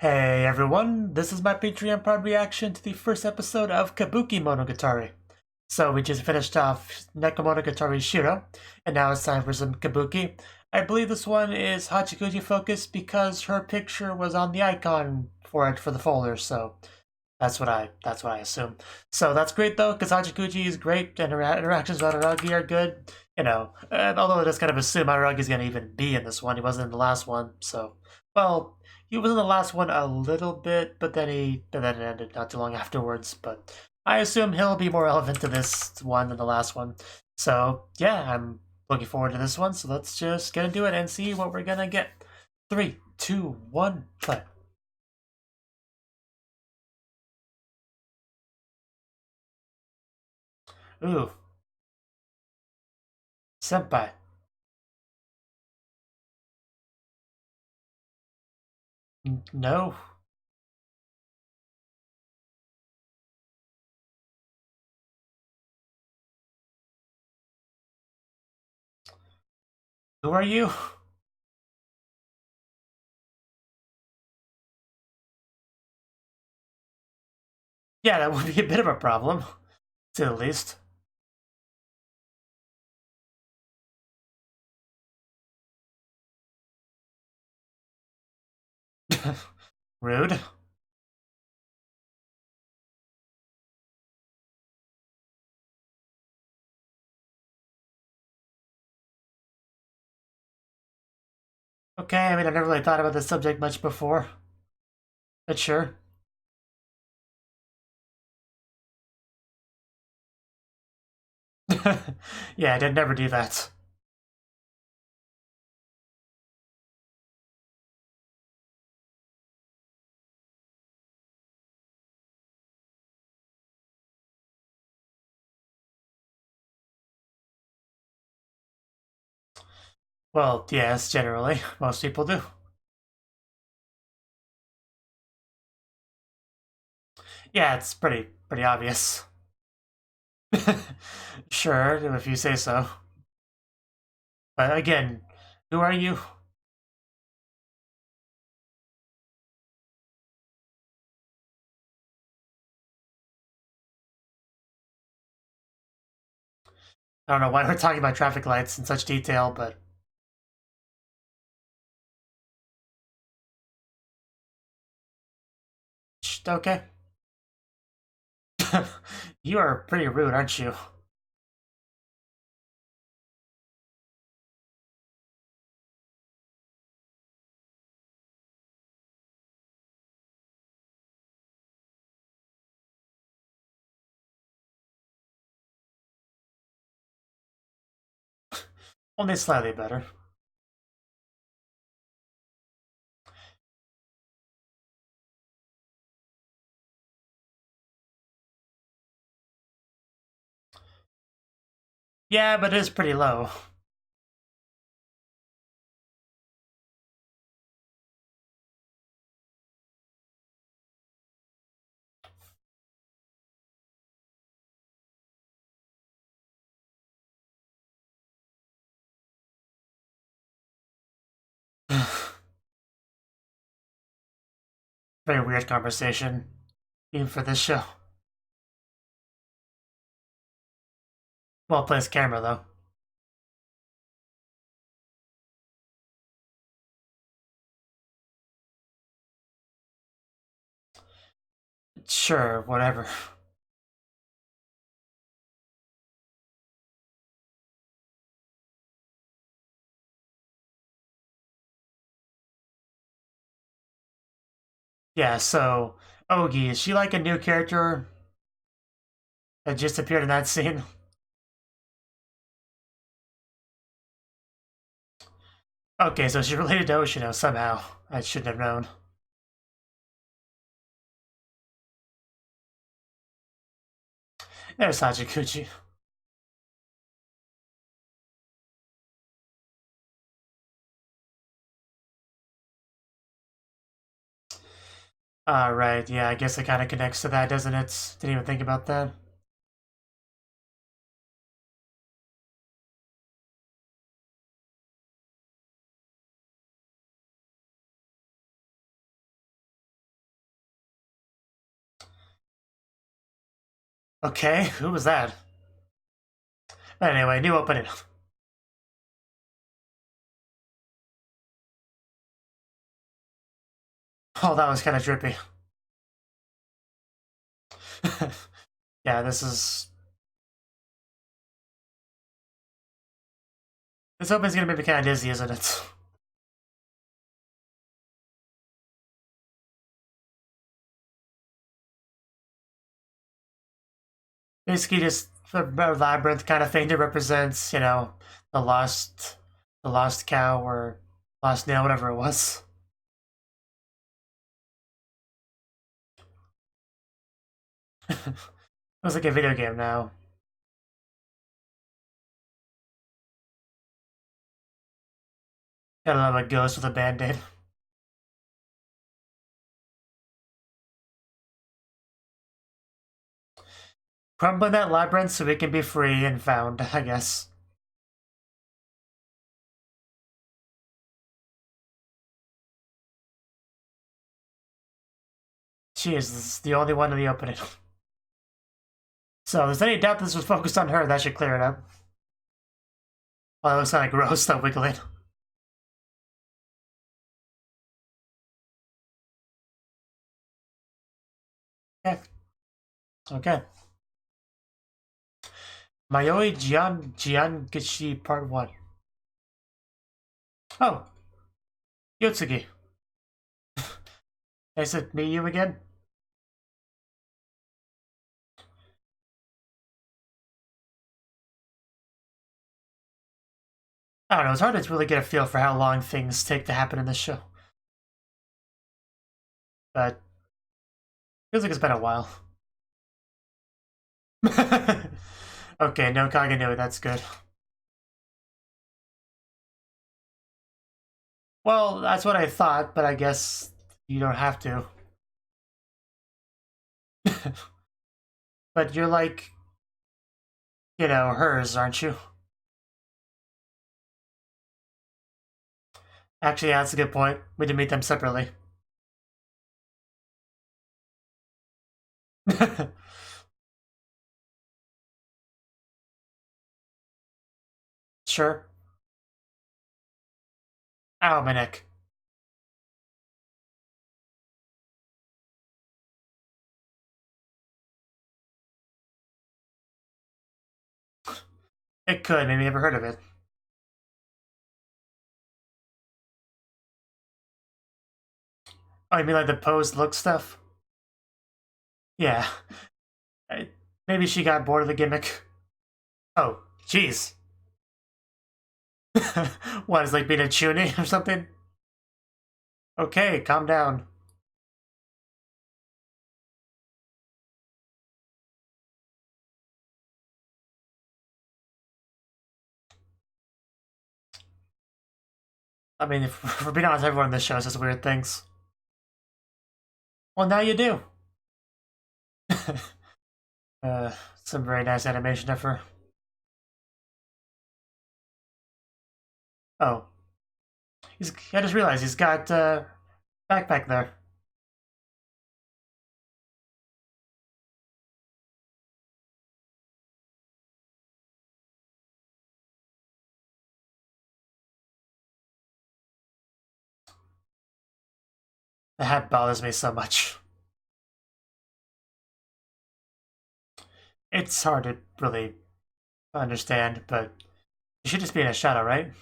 Hey everyone, this is my Patreon Prod reaction to the first episode of Kabukimonogatari. So we just finished off Nekomonogatari Shiro, and now it's time for some Kabuki. I believe this one is Hachikuji focused because her picture was on the icon for it for the folder, so that's what I assume. So that's great though, because Hachikuji is great and her interactions with Araragi are good. Although it is kind of assume Araragi's gonna even be in this one, he wasn't in the last one, so well. He was in the last one a little bit, but then it ended not too long afterwards. But I assume he'll be more relevant to this one than the last one. So yeah, I'm looking forward to this one. So let's just get into it and see what we're gonna get. 3, 2, 1, play. Ooh, senpai. No. Who are you? Yeah, that would be a bit of a problem, to say the least. Rude. Okay, I mean, I've never really thought about this subject much before, but sure. Yeah, I did never do that. Well, yes, generally. Most people do. Yeah, it's pretty obvious. Sure, if you say so. But again, who are you? I don't know why we're talking about traffic lights in such detail, but okay. You are pretty rude, aren't you? Only slightly better. Yeah, but it is pretty low. Very weird conversation, even for this show. Well placed camera, though. Sure, whatever. Yeah, so Ogi, is she like a new character that just appeared in that scene? Okay, so she's related to Oshino somehow. I shouldn't have known. There's Hachikuji. Right, yeah, I guess it kind of connects to that, doesn't it? Didn't even think about that. Okay, who was that? Anyway, new opening. Oh, that was kind of drippy. Yeah, this opening's gonna make me kind of dizzy, isn't it? Basically, just a labyrinth kind of thing that represents, you know, the lost cow or lost nail, whatever it was. It was like a video game now. Gotta love a ghost with a band-aid. Crumbling that labyrinth so it can be free and found, I guess. Jeez, this is the only one in the opening. So, if there's any doubt this was focused on her, that should clear it up. Oh, that looks kind of gross, though, wiggling. Okay. Okay. Mayoi Giangishi Part 1. Oh. Yotsugi. Nice to meet you again. I don't know, it's hard to really get a feel for how long things take to happen in this show. But feels like it's been a while. Okay, no Kaganui, that's good. Well, that's what I thought, but I guess you don't have to. But you're like, you know, hers, aren't you? Actually, yeah, that's a good point. We did meet them separately. Sure. Ow, my neck. It could, maybe never heard of it. Oh, you mean like the posed look stuff? Yeah. Maybe she got bored of the gimmick. Oh, jeez. What, is like being a chuny or something? Okay, calm down. I mean, if we're being honest, everyone in this show says weird things. Well, now you do. Some very nice animation effort. Oh. I just realized he's got backpack there. The hat bothers me so much. It's hard to really understand, but you should just be in a shadow, right?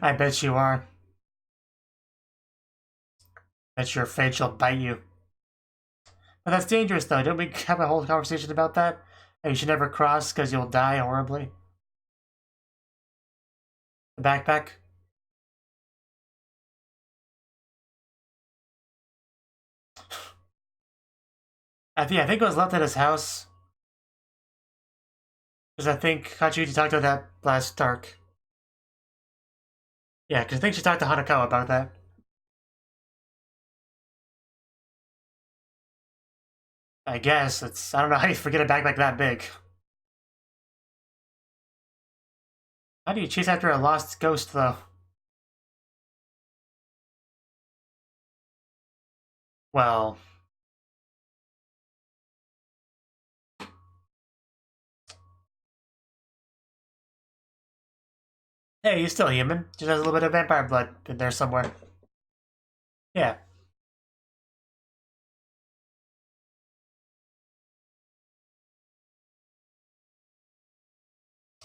I bet you are. Bet your fate shall bite you. But that's dangerous, though. Didn't we have a whole conversation about that? You should never cross because you'll die horribly. The backpack? I think it was left at his house. Because I think Hachiuchi talked about that last arc. Yeah, because I think she talked to Hanakawa about that. I guess. I don't know how you forget a backpack that big. How do you chase after a lost ghost, though? Well, hey, he's still human. Just has a little bit of vampire blood in there somewhere. Yeah.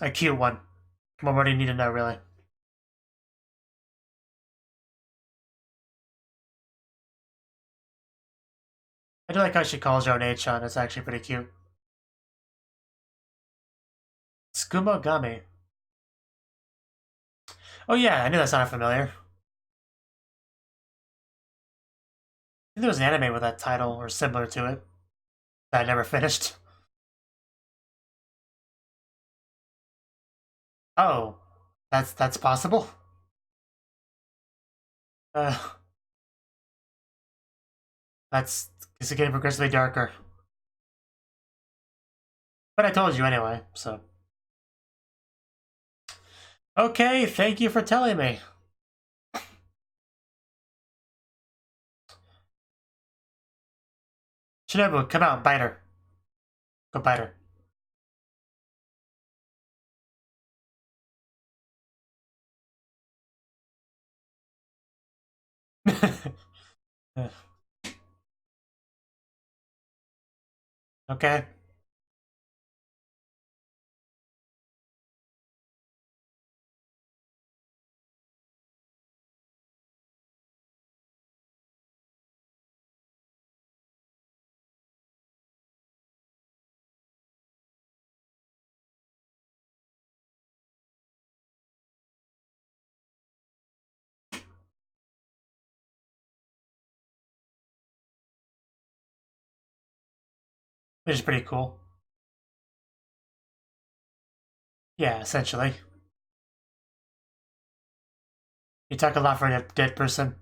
A cute one. What more do you need to know, really? I do like how she calls her own H-on. It's actually pretty cute. Tsukimogami. Oh yeah, I knew that sounded familiar. I think there was an anime with that title, or similar to it, that I never finished. Oh, that's possible? Uh, it's getting progressively darker. But I told you anyway, so. Okay, thank you for telling me. Shinobu, come out, bite her. Go bite her. Okay. Which is pretty cool. Yeah, essentially. You talk a lot for a dead person.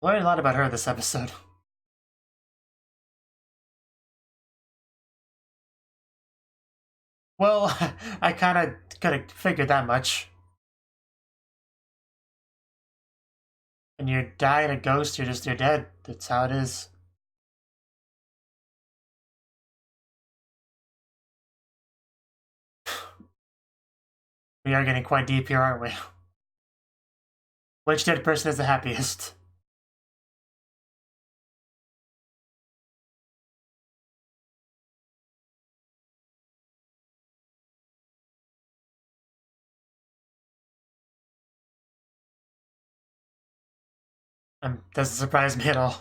Learned a lot about her this episode. Well, I kind of could have figured that much. When you die in a ghost, you're dead. That's how it is. We are getting quite deep here, aren't we? Which dead person is the happiest? Doesn't surprise me at all.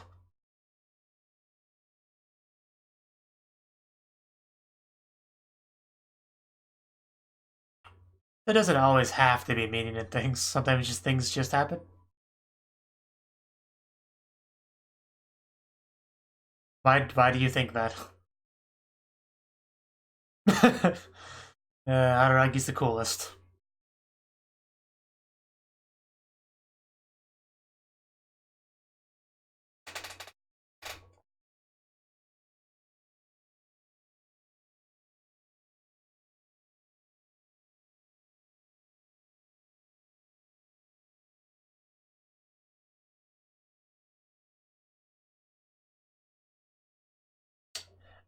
It doesn't always have to be meaning in things. Sometimes just things just happen. Why do you think that? I don't know, he's the coolest.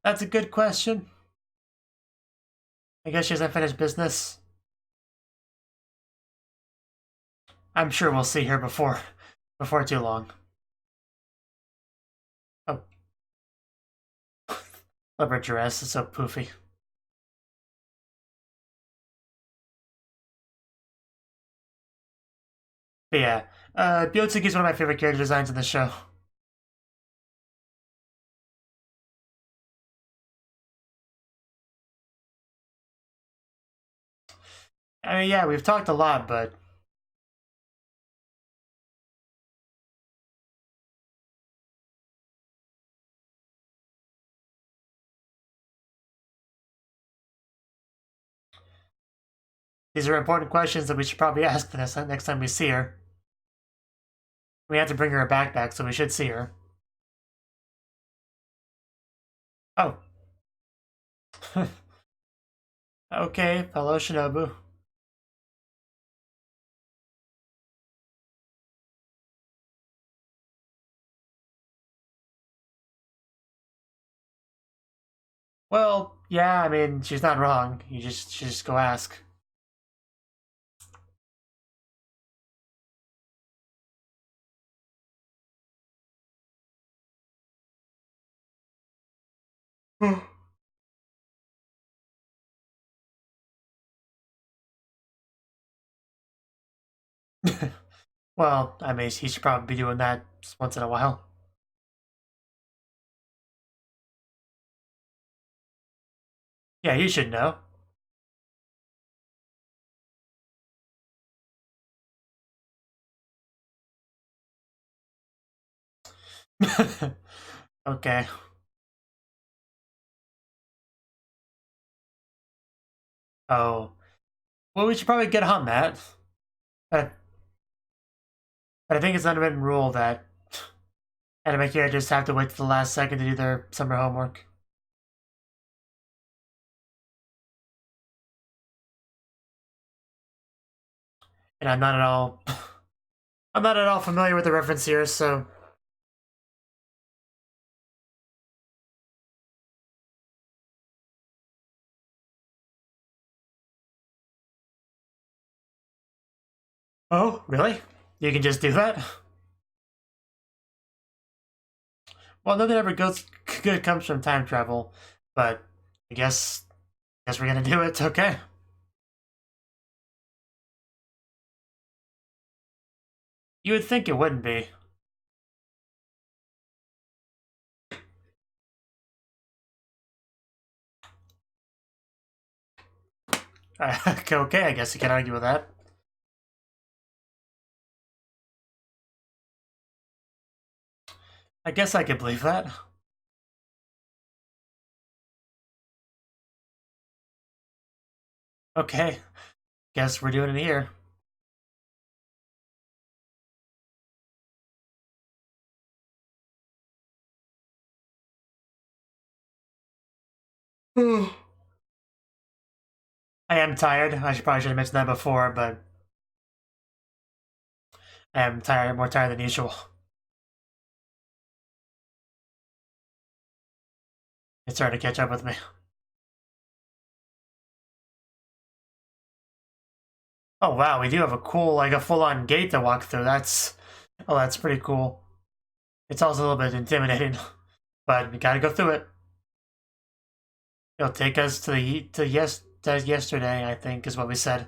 That's a good question. I guess she has unfinished business. I'm sure we'll see her before too long. Oh, love her dress. It's so poofy. But yeah, Byotsuki is one of my favorite character designs in the show. I mean, yeah, we've talked a lot, but these are important questions that we should probably ask the next time we see her. We have to bring her a backpack, so we should see her. Oh. Okay, hello, Shinobu. Well, yeah, I mean, she's not wrong. You just go ask. Well, I mean, he should probably be doing that just once in a while. Yeah, you should know. Okay. Oh. Well, we should probably get on that. But I think it's an unwritten rule that anime characters have to wait to the last second to do their summer homework. And I'm not at all I'm not at all familiar with the reference here, so oh, really? You can just do that? Well, nothing ever goes good comes from time travel, but I guess we're gonna do it. Okay. You would think it wouldn't be. Okay, I guess you can argue with that. I guess I could believe that. Okay, guess we're doing it here. I am tired. I probably should have mentioned that before, but I am tired, more tired than usual. It's starting to catch up with me. Oh wow, we do have a cool, like a full-on gate to walk through. That's pretty cool. It's also a little bit intimidating, but we gotta go through it. It'll take us to yesterday, I think, is what we said.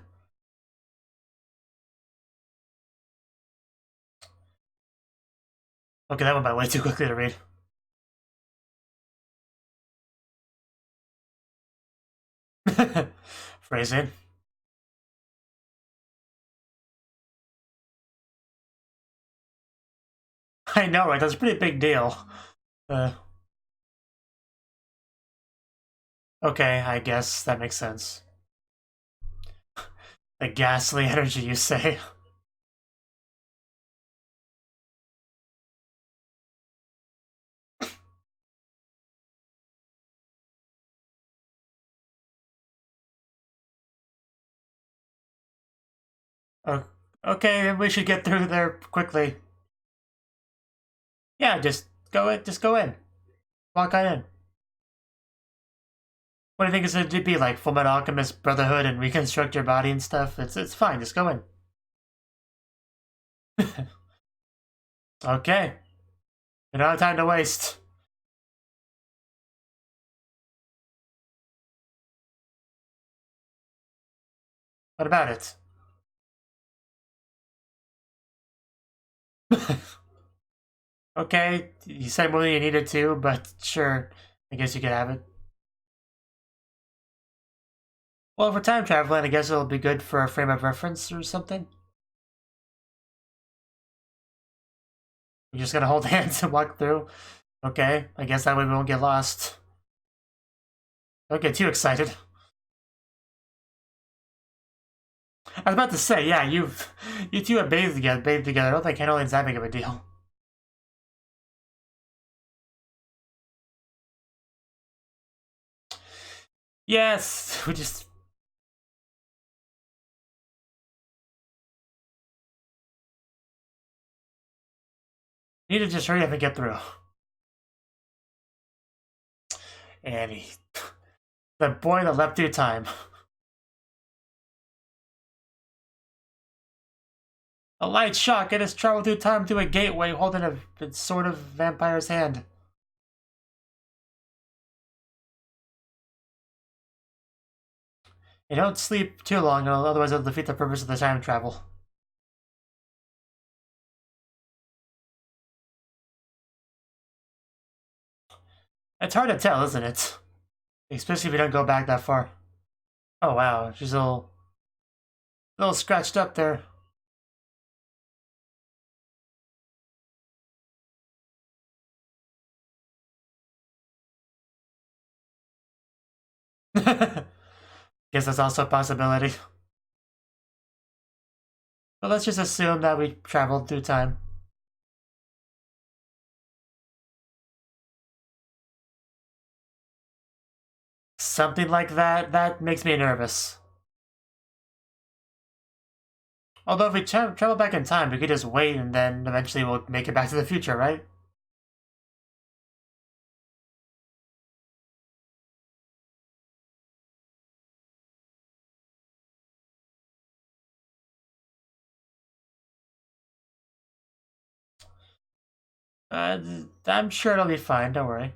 Okay, that went by way too quickly to read. Phrasing. I know, right? That's a pretty big deal. Uh, okay, I guess that makes sense. The ghastly energy, you say? Uh, okay, we should get through there quickly. Yeah, just go in. Just go in. Walk on in. What do you think it's going to be like? Full Metal Alchemist Brotherhood and reconstruct your body and stuff? It's fine. Just go in. Okay. We don't have time to waste. What about it? Okay, you said more than you needed to, but sure. I guess you could have it. Well, for time traveling, I guess it'll be good for a frame of reference or something. You're just gonna hold hands and walk through. Okay, I guess that way we won't get lost. Don't get too excited. I was about to say, yeah, you two have bathed together. I don't think handling's that big of a deal. Yes, we just need to just hurry up and get through. Annie. The boy that leapt through time. A light shock, it has traveled through time through a gateway holding a sort of vampire's hand. You don't sleep too long, otherwise it'll defeat the purpose of the time travel. It's hard to tell, isn't it? Especially if you don't go back that far. Oh wow, she's a little scratched up there. Guess that's also a possibility. But let's just assume that we traveled through time. Something like that, that makes me nervous. Although if we travel back in time, we could just wait and then eventually we'll make it back to the future, right? I'm sure it'll be fine, don't worry.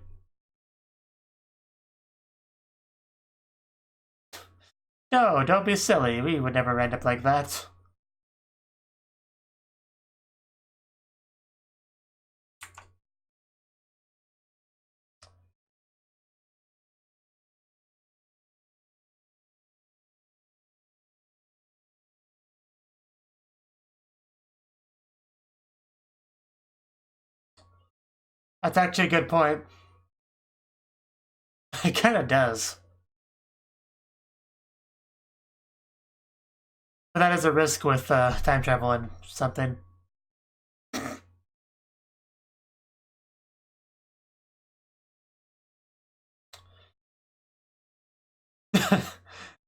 No, don't be silly. We would never end up like that. That's actually a good point. It kind of does. But that is a risk with time travel and something.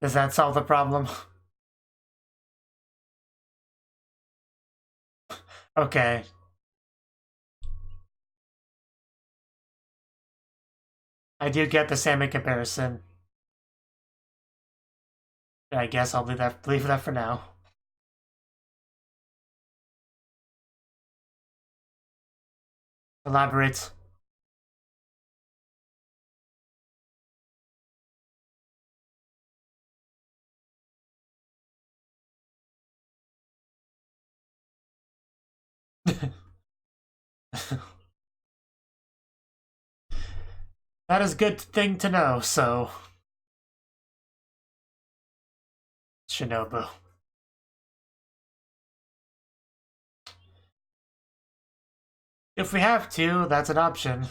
Does that solve the problem? Okay. I do get the salmon comparison. I guess I'll leave that for now. Elaborate. That is a good thing to know, so... Shinobu. If we have to, that's an option.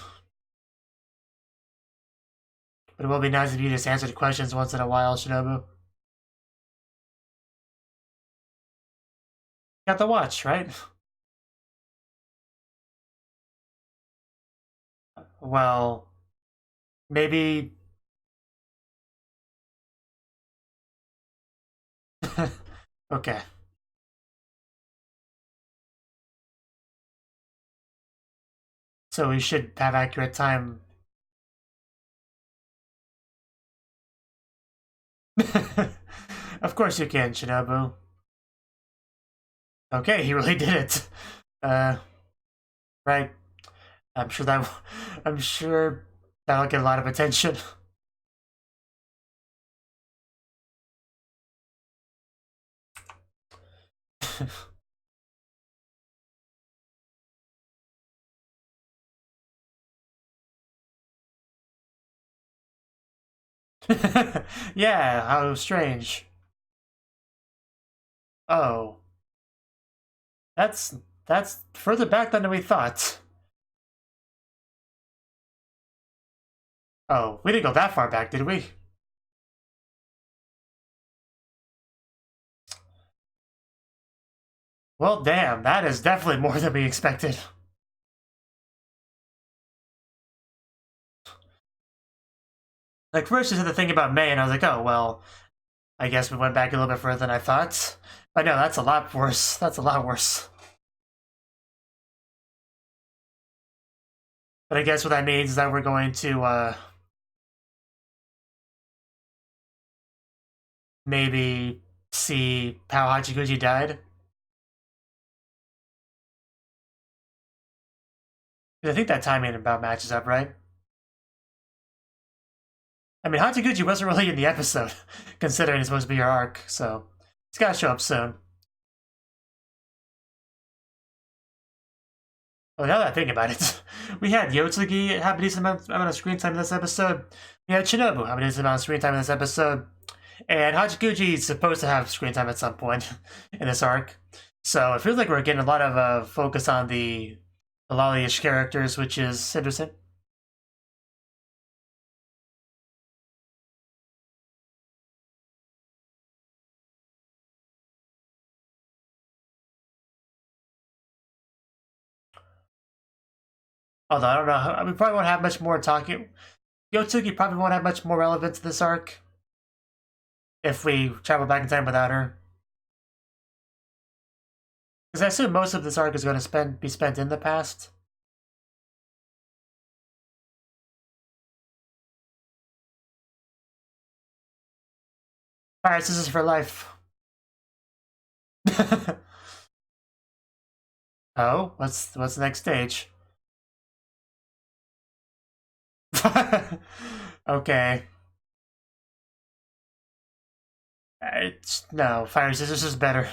But it will be nice if you just answered questions once in a while, Shinobu. Got the watch, right? Well, maybe... Okay. So we should have accurate time. Of course you can, Shinobu. Okay, he really did it. Right. I'm sure that'll get a lot of attention. Yeah, how strange. Oh. That's further back than we thought. Oh, we didn't go that far back, did we? Well, damn, that is definitely more than we expected. Like, first you said the thing about May, and I was like, oh, well, I guess we went back a little bit further than I thought. But no, that's a lot worse. That's a lot worse. But I guess what that means is that we're going to, maybe see how Hachiguchi died. I think that timing about matches up, right? I mean, Hachiguchi wasn't really in the episode, considering it's supposed to be your arc, so it's gotta show up soon. Well, now that I think about it, we had Yotsugi have a decent amount of screen time in this episode. We had Shinobu have a decent amount of screen time in this episode. And Hachiguchi is supposed to have screen time at some point in this arc. So it feels like we're getting a lot of focus on the lolly-ish characters, which is interesting. Although I don't know, we probably won't have much more talking. Yotsugi probably won't have much more relevance to this arc if we travel back in time without her. Because I assume most of this arc is going to be spent in the past. Alright, so this is for life. Oh, what's the next stage? Okay. No, Fire Scissors is better.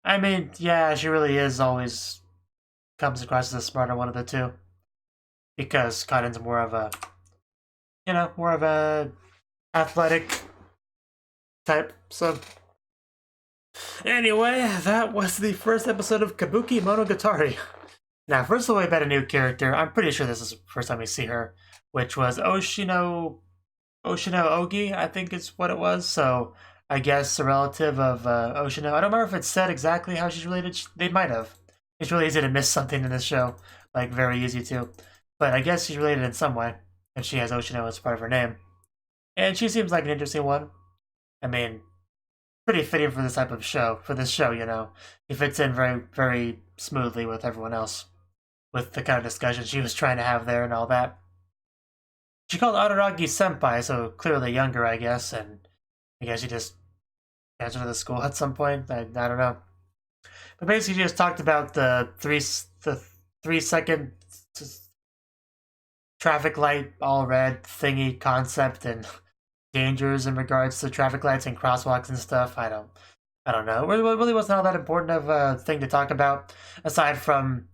I mean, yeah, she really is always comes across as the smarter one of the two. Because Cotton's more of a, more of a athletic type, so. Anyway, that was the first episode of Kabukimonogatari. Now, first of all, we met a new character. I'm pretty sure this is the first time we see her, which was Oshino Ogi, I think is what it was. So I guess a relative of Oshino. I don't remember if it said exactly how she's related. They might have. It's really easy to miss something in this show, like very easy to. But I guess she's related in some way, and she has Oshino as part of her name. And she seems like an interesting one. I mean, pretty fitting for this type of show, for this show, He fits in very, very smoothly with everyone else, with the kind of discussion she was trying to have there and all that. She called Araragi senpai, so clearly younger, I guess, and I guess she just transferred to the school at some point. I don't know. But basically, she just talked about the 3-second traffic light, all red thingy concept and dangers in regards to traffic lights and crosswalks and stuff. I don't know. It really wasn't all that important of a thing to talk about, aside from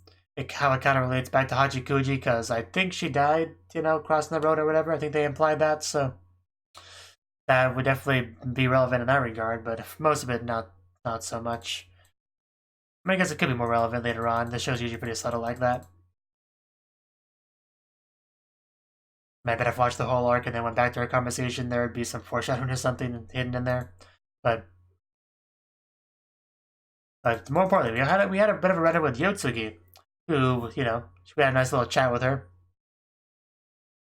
how it kind of relates back to Hachikuji, because I think she died, crossing the road or whatever. I think they implied that, so that would definitely be relevant in that regard, but most of it, not so much. I guess it could be more relevant later on. The show's usually pretty subtle like that. I bet if I watched the whole arc and then went back to our conversation, there would be some foreshadowing or something hidden in there. But more importantly, we had a bit of a run-in with Yotsugi, who, we had a nice little chat with her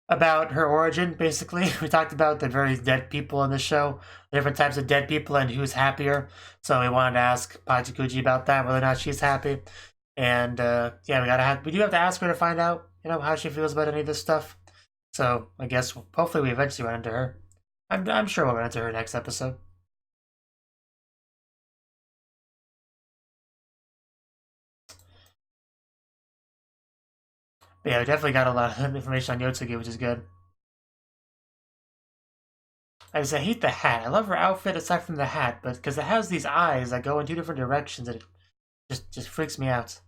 about her origin, basically. We talked about the various dead people in the show, the different types of dead people and who's happier. So we wanted to ask Hachikuji about that, whether or not she's happy. And yeah, we do have to ask her to find out, how she feels about any of this stuff. So I guess hopefully we eventually run into her. I'm sure we'll run into her next episode. But yeah, we definitely got a lot of information on Yotsugi, which is good. I hate the hat. I love her outfit aside from the hat, but because it has these eyes that go in two different directions, and it just freaks me out.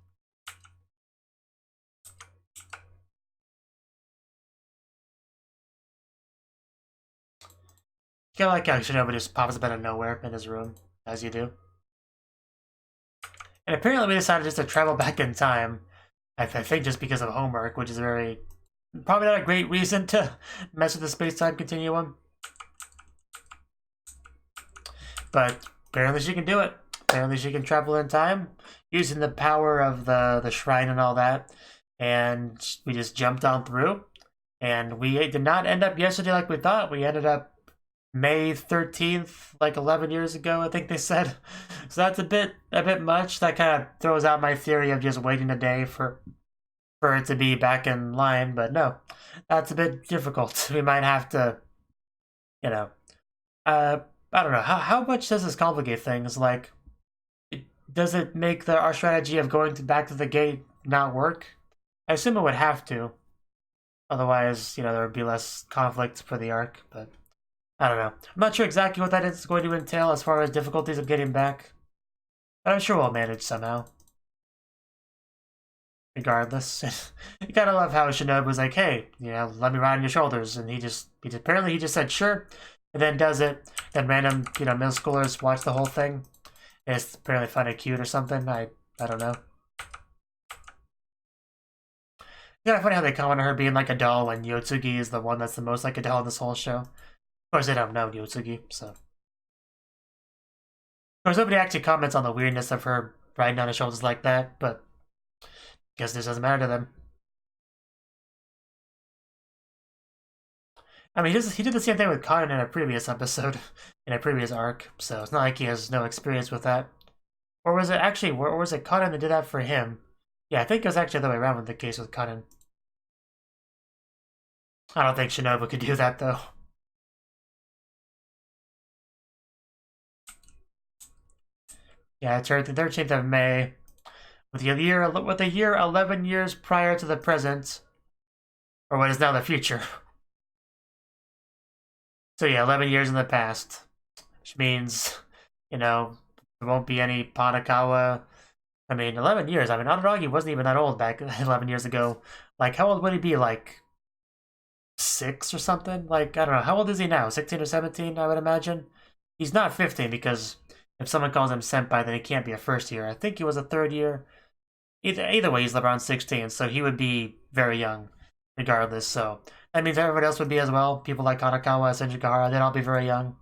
I like how Shinobu just pops up out of nowhere in his room, as you do. And apparently we decided just to travel back in time. I think just because of homework, which is probably not a great reason to mess with the space-time continuum. But apparently she can do it. Apparently she can travel in time using the power of the shrine and all that. And we just jumped on through. And we did not end up yesterday like we thought. We ended up May 13th, like 11 years ago, I think they said. So that's a bit much. That kind of throws out my theory of just waiting a day for it to be back in line, but no, that's a bit difficult. We might have to, you know, I don't know. How much does this complicate things? Like, does it make our strategy of going back to the gate not work? I assume it would have to. Otherwise, there would be less conflict for the arc, but I don't know. I'm not sure exactly what that is going to entail as far as difficulties of getting back. But I'm sure we'll manage somehow. Regardless. You gotta love how Shinobu was like, hey, let me ride on your shoulders. And he just said sure, and then does it. Then random, middle schoolers watch the whole thing. And it's apparently find it cute or something. I don't know. It's kind of funny how they comment on her being like a doll when Yotsugi is the one that's the most like a doll in this whole show. Of course, they don't know Yotsugi, so. Of course, nobody actually comments on the weirdness of her riding on his shoulders like that, but I guess this doesn't matter to them. I mean, he did the same thing with Kanen in a previous episode, in a previous arc, so it's not like he has no experience with that. Or was it actually, or was it Kanen that did that for him? Yeah, I think it was actually the other way around with the case with Kanen. I don't think Shinobu could do that, though. Yeah, it's right, the 13th of May. With a year 11 years prior to the present, or what is now the future. So yeah, 11 years in the past, which means, there won't be any Panakawa. I mean, 11 years. I mean, Adaragi wasn't even that old back 11 years ago. Like, how old would he be? Like, 6 or something? Like, I don't know. How old is he now? 16 or 17, I would imagine? He's not 15 because if someone calls him senpai, then he can't be a first year. I think he was a third year. Either way, he's around 16, so he would be very young, regardless. So that means everybody else would be as well. People like Kanakawa, Senjikahara, they'd all be very young.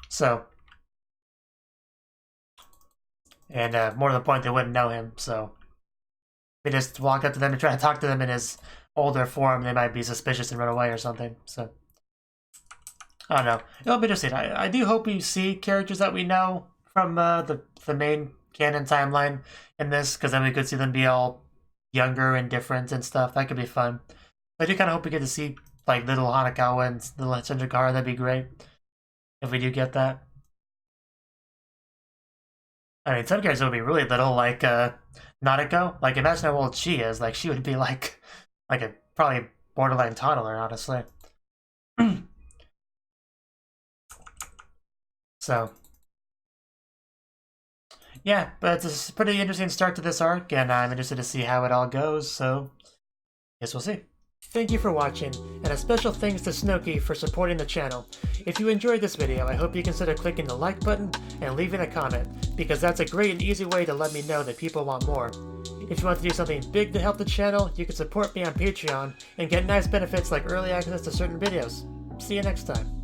So, and more to the point, they wouldn't know him. So they just walk up to them and try to talk to them in his older form. They might be suspicious and run away or something. So I don't know. It'll be interesting. I do hope we see characters that we know from the main canon timeline in this, because then we could see them be all younger and different and stuff. That could be fun. I do kind of hope we get to see like little Hanakawa and little Senjikahara. That'd be great if we do get that. I mean, some characters would be really little, like Nadeko. Like, imagine how old she is. Like, she would be like a probably borderline toddler, honestly. So yeah, but it's a pretty interesting start to this arc, and I'm interested to see how it all goes, so guess we'll see. Thank you for watching, and a special thanks to Cnouki for supporting the channel. If you enjoyed this video, I hope you consider clicking the like button and leaving a comment, because that's a great and easy way to let me know that people want more. If you want to do something big to help the channel, you can support me on Patreon and get nice benefits like early access to certain videos. See you next time.